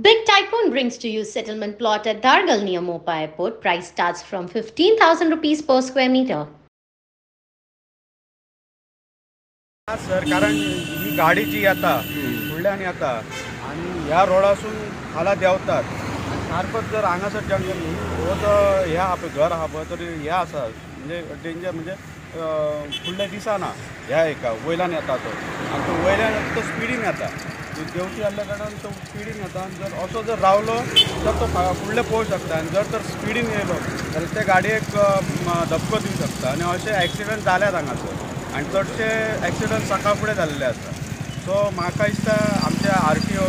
Big Tycoon brings to you settlement plot at Dargal near Mopa Airport. Price starts from 15,000 rupees per square meter. Sir, कारण ही गाडी जी येता फुडल्यान येता आणि ह्या रोडासून खाला देंवतात सारकोच जर हांगासर जंगल हो तो ह्या घर आहा पळय तर ह्या आसा म्हणजे डेंजर म्हणजे फुडले दिसना ह्या एका वयल्यान येता तो आनी तो वयल्यान येता तो स्पिडीन येता देंवती आसल्या कारणान तो स्पिडीन येता आनी जर असो जर रावलो तर तो फुडले पळोवंक शकता आनी जर तर स्पिडीन येयलो जाल्यार त्या गाडयेक धपको दिवंक शकता आनी अशे एक्सिडंट जाल्यात हांगासर आनी चडशे एक्सिडंट सकाळ फुडें जाल्ले आसा. सो म्हाका दिसता आमच्या RTO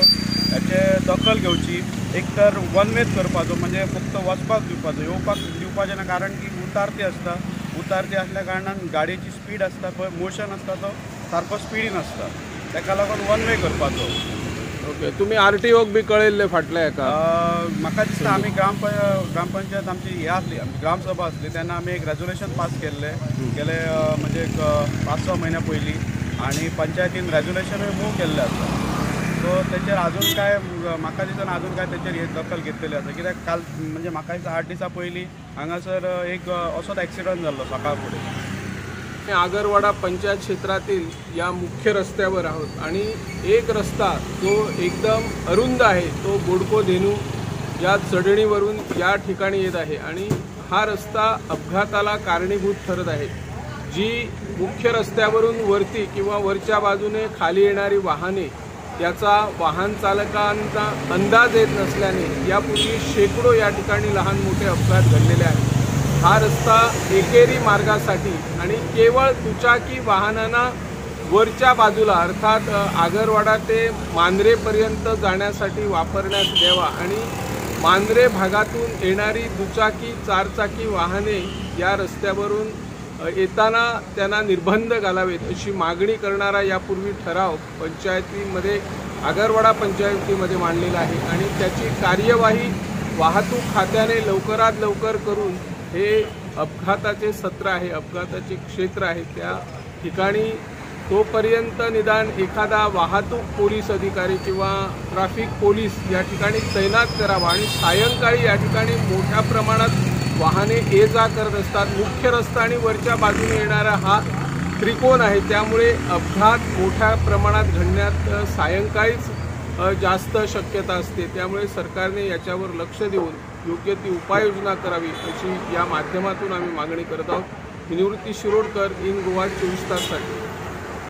हेचे दखल घेवची. एक तर वन वेच करपाचो म्हणजे फक्त वचपाक दिवपाचो येवपाक दिवपाचें ना कारण की उतारती आसता उतारती आसल्या कारणान गाडयेची स्पीड आसता पळय मोशन आसता तो सारको स्पिडीन आसता ताका लागून वन वे करपाचो. ओके, तुम्ही RTOक बी कळयल्ले फाटल्या हेका? म्हाका दिसता आमी ग्रामपंचायत आमची हे आसली ग्रामसभा आसली तेन्ना आमी एक रेजोल्युशन पास गेले म्हणजे 5-6 म्हयन्या पयलीं आनी पंचायतीन रेजोल्युशनूय मूव केल्लें आसा. सो तेचेर आजून काय म्हाका दिसना आजून काय तेचेर हे दखल घेतलेली आसा कित्याक काल म्हणजे म्हाका दिसता 8 दिसां पयलीं हांगासर एक असोच एक्सिडंट जाल्लो सकाळ फुडें. आगरवाडा पंचायत क्षेत्रातील या मुख्य रस्त्यावर आहोत आणि एक रस्ता जो एकदम अरुंद आहे तो बोडको धेनू या चढणीवरून या ठिकाणी येत आहे आणि हा रस्ता अपघाताला कारणीभूत ठरत आहे. जी मुख्य रस्त्यावरून वरती किंवा वरच्या बाजूने खाली येणारी वाहने याचा वाहन चालकांचा अंदाज येत नसल्याने यापूर्वी शेकडो या ठिकाणी लहान मोठे अपघात घडलेले आहेत. हा रस्ता एकेरी मार्गासाठी आणि केवळ दुचाकी वाहनांना वरच्या बाजूला अर्थात आगरवाडा ते मांद्रेपर्यंत जाण्यासाठी वापरण्यात द्यावा आणि मांद्रे भागातून येणारी दुचाकी चारचाकी वाहने या रस्त्यावरून येताना त्यांना निर्बंध घालावेत अशी मागणी करणारा यापूर्वी ठराव पंचायतीमध्ये आगरवाडा पंचायतीमध्ये मांडलेला आहे आणि त्याची कार्यवाही वाहतूक खात्याने लवकरात लवकर करून हे अपघाताचे सत्र आहे अपघाताचे क्षेत्र आहे त्या ठिकाणी तोपर्यंत निदान एखादा वाहतूक पोलीस अधिकारी किंवा ट्रॅफिक पोलीस या ठिकाणी तैनात करावा आणि सायंकाळी या ठिकाणी मोठ्या प्रमाणात वाहने ये जा करत असतात. मुख्य रस्ता आणि वरच्या बाजूने येणारा हा त्रिकोण आहे त्यामुळे अपघात मोठ्या प्रमाणात घडण्यात सायंकाळीच जास्त शक्यता असते. त्यामुळे सरकारने याच्यावर लक्ष देऊन योग्य ती उपाययोजना करावी अशी या माध्यमातून आम्ही मागणी करत आहोत. निवृत्ती शिरोडकर इन गोवा 24 ताससाठी.